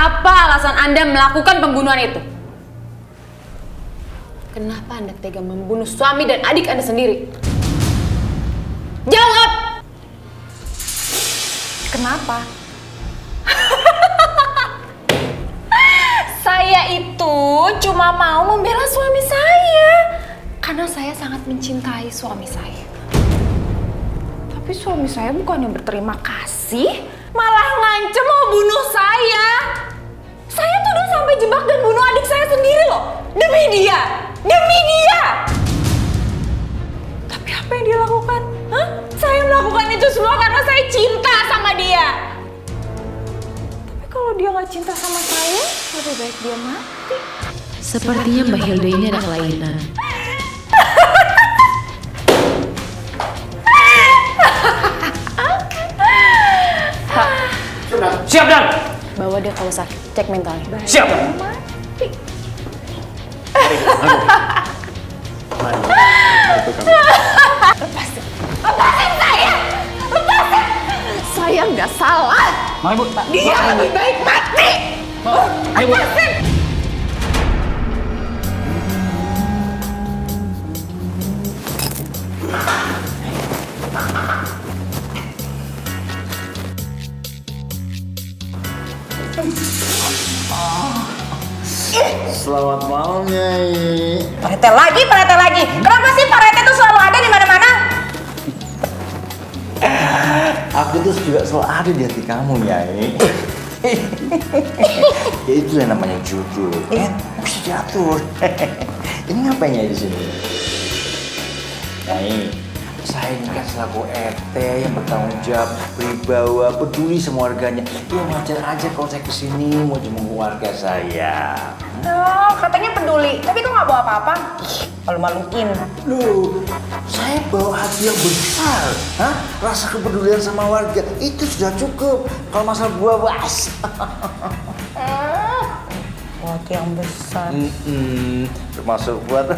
Apa alasan Anda melakukan pembunuhan itu? Kenapa Anda tega membunuh suami dan adik Anda sendiri? Jawab! Kenapa? Saya itu cuma mau membela suami saya. Karena saya sangat mencintai suami saya. Tapi suami saya bukannya berterima kasih, malah ngancem mau bunuh saya. Saya tuh udah sampai jebak dan bunuh adik saya sendiri loh. Demi dia! Demi dia! Tapi apa yang dia lakukan? Hah? Saya melakukan itu semua karena saya cinta sama dia. Tapi kalau dia nggak cinta sama saya, lebih baik dia mati. Sepertinya Mbak Hilda ini ada kelainan. Siap, Dan! Bawa dia kalau sakit, cek mentalnya. Siap! Mati. Lepasin! Lepasin saya! Lepasin! Saya nggak salah. Mari, Bu. Dia lebih baik mati. Ayo, Bu. Lepasin! Selamat malam, Nyai. Pak Rete lagi. Kenapa sih Pak Rete tuh selalu ada di mana-mana? Aku tuh juga selalu ada di hati kamu, Nyai. Ya itu yang namanya jodoh, kan? Bisa diatur. Ini ngapain Nyai di sini? Nyai, saya ini kan selaku RT yang bertanggung jawab, berwibawa, peduli sama warganya. Ya wajar aja kalau saya kesini mau jenguk warga saya. Oh, katanya peduli. Tapi kok nggak bawa apa-apa? Malu-maluin. Loh, saya bawa hati yang besar. Hah? Rasa kepedulian sama warga itu sudah cukup. Kalau masalah buah was. Hati yang besar. Termasuk buat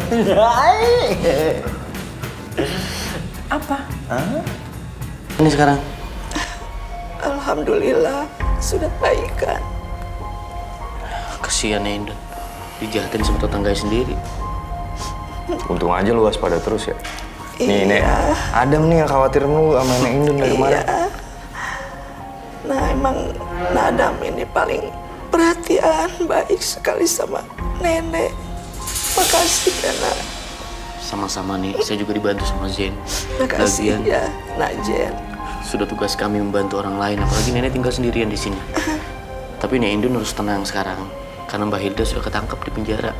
Apa? Hah? Ini sekarang. Alhamdulillah sudah baik kan. Kasihan ya, Indah. Dijahatin sama tetangganya sendiri. Untung aja lu waspada terus ya. Nih, Nek. Iya. Adam nih yang khawatir lu sama Nek Indun dari kemarin. Iya. Nah emang Nadam ini paling perhatian, baik sekali sama nenek. Makasih ya nak. Sama-sama nih, saya juga dibantu sama Zen. Makasih Lagian, ya Nak Jen. sudah tugas kami membantu orang lain, apalagi nenek tinggal sendirian di sini. Tapi Nek Indun harus tenang sekarang, karena Mbak Hilda sudah ketangkep di penjara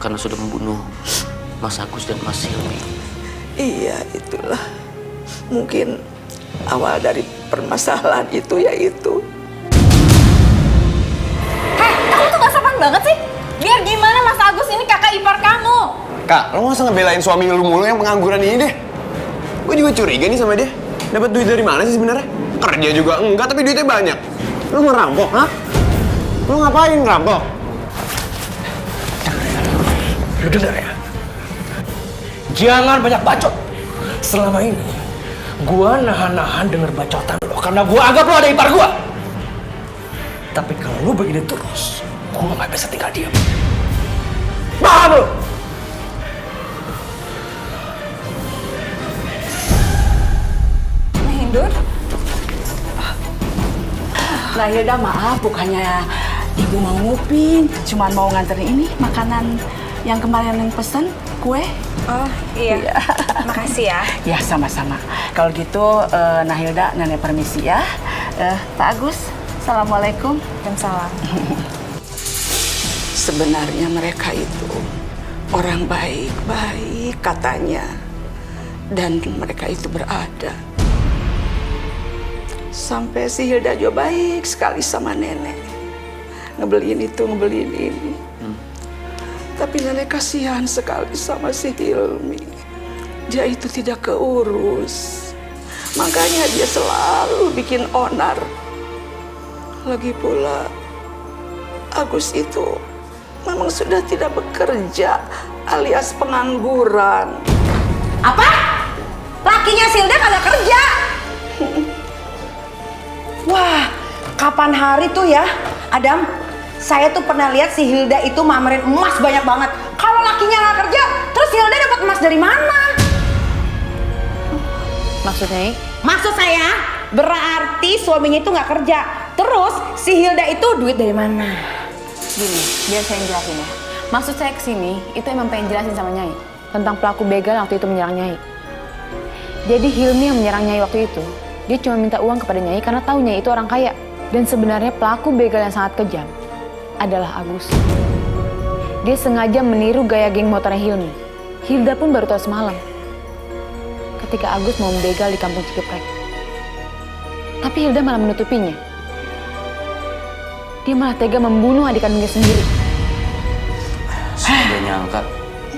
karena sudah membunuh Mas Agus dan Mas Silmi. Iya itulah. Mungkin awal dari permasalahan itu yaitu. Hei, kamu tuh gak sopan banget sih? Biar gimana Mas Agus ini kakak ipar kamu? Kak, lo masa ngebelain suami lu mulu yang pengangguran ini deh? Gue juga curiga nih sama dia. Dapat duit dari mana sih sebenarnya? Kerja juga enggak, tapi duitnya banyak. Lu ngerampok, hah? Lu ngapain ngerampok? Lu dengar ya? Jangan banyak bacot. Selama ini, gua nahan-nahan denger bacotan lo karena gua anggap lo ada ipar gua. Tapi kalau lu begini terus, gua nggak bisa tinggal diam. Paham lo? Hindun? Nah Hilda maaf, bukannya ibu mau nguping, cuman mau nganterin ini makanan yang kemarin yang pesen, kue. Oh iya, makasih ya. Ya sama-sama. Kalau gitu Nahilda nenek permisi ya. Pak Agus, assalamualaikum. Waalaikumsalam. Sebenarnya mereka itu orang baik-baik katanya. Dan mereka itu berada. Sampai si Hilda juga baik sekali sama nenek. Ngebeliin itu, ngebeliin ini. Tapi nenek kasihan sekali sama si Hilmi. Dia itu tidak keurus. Makanya dia selalu bikin onar. Lagi pula Agus itu memang sudah tidak bekerja alias pengangguran. Apa? Lakinya Silda kagak kerja? Wah, kapan hari tuh ya, Adam? Saya tuh pernah lihat si Hilda itu mamerin emas banyak banget. Kalau lakinya nggak kerja, terus Hilda dapat emas dari mana? Maksudnya? Maksud saya berarti suaminya itu nggak kerja. Terus si Hilda itu duit dari mana? Gini, biar saya yang jelasin ya. Maksud saya kesini, itu emang pengen jelasin sama Nyai tentang pelaku begal waktu itu menyerang Nyai. Jadi Hilmi yang menyerang Nyai waktu itu, dia cuma minta uang kepada Nyai karena tahu Nyai itu orang kaya. Dan sebenarnya pelaku begal yang sangat kejam adalah Agus. Dia sengaja meniru gaya geng motornya Hilmi. Hilda pun baru tahu semalam ketika Agus mau membegal di kampung Cikeprek. Tapi Hilda malah menutupinya. Dia malah tega membunuh adik kandungnya sendiri. Saya udah nyangka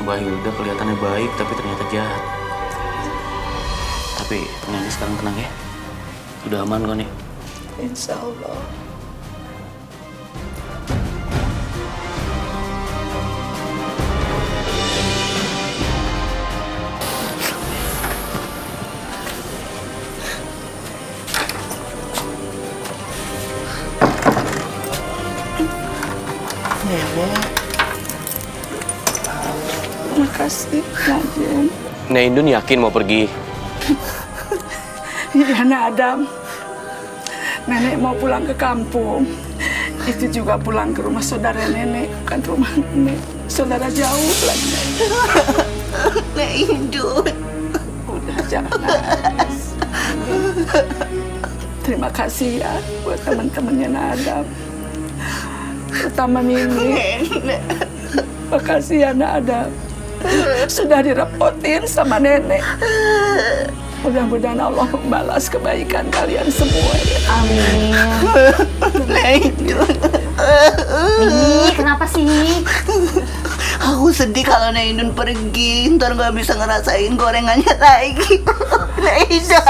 Mbak Hilda kelihatannya baik tapi ternyata jahat. Tapi Nenek sekarang tenang ya. Udah aman kok nih. Insya Allah. Nenek. Makasih, Najen. Nek Indun yakin mau pergi? Iya, Nak Adam. Nenek mau pulang ke kampung. Itu juga pulang ke rumah saudara nenek, bukan rumah nenek. Saudara jauh lagi. Nek Indun. Udah, jangan nangis. Terima kasih ya buat teman-temannya Nak Adam. Terutama Mimi. Makasih ya Nak Adam. Sudah direpotin sama nenek. Mudah-mudahan Allah membalas kebaikan kalian semua ya. Amin. Mimi, kenapa sih? Aku sedih kalau Naindun pergi, ntar gak bisa ngerasain gorengannya lagi. Naida.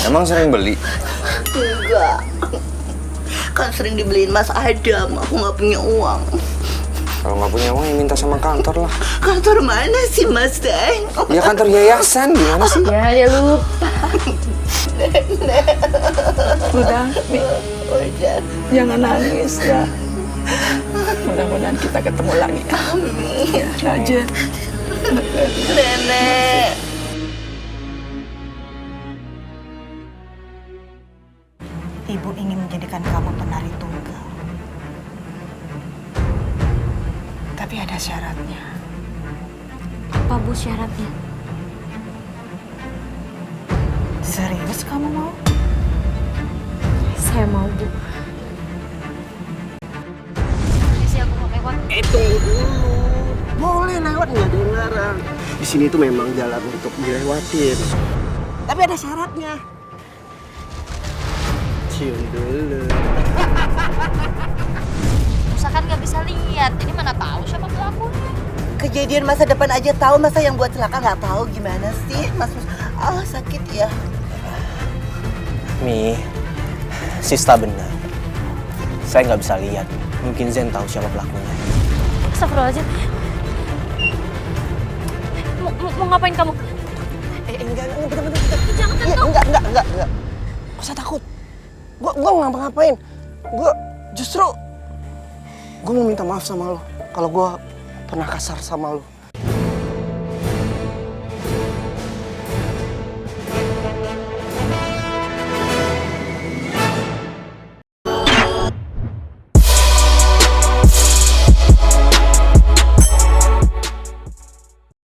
Emang sering beli? Enggak. Kan sering dibeliin Mas Adam, aku gak punya uang. Kalau nggak punya uang ya minta sama kantor lah. Kantor mana sih Mas Deng? Ya kantor yayasan, gimana sih? Ya, dia lupa. Udah, Mi. Udah. Jangan nangis ya. Mudah-mudahan kita ketemu lagi. Amin. Najen. Nenek. Ibu ingin menjadikan kamu penari tunggal. Tapi ada syaratnya. Apa Bu syaratnya? Serius kamu mau? Saya mau Bu. Sih aku mau lewat. Tunggu dulu. Boleh lewat, nggak ada yang larang. Di sini tuh memang jalan untuk dilewatin. Tapi ada syaratnya. Cium dulu. Usahakan nggak bisa lihat, jadi mana tahu siapa pelakunya. Kejadian masa depan aja tahu, masa yang buat celaka nggak tahu gimana sih, Mas? Ah, sakit ya. Mi, Sista benar. Saya nggak bisa lihat. Mungkin Zen tahu siapa pelakunya. Astagfirullahaladzim. Mau ngapain kamu? Enggak, bentar. Jangan tentu. Enggak. Gak usah takut. Gua nggak ngapa-ngapain. Gua mau minta maaf sama lo. Kalau gua pernah kasar sama lo.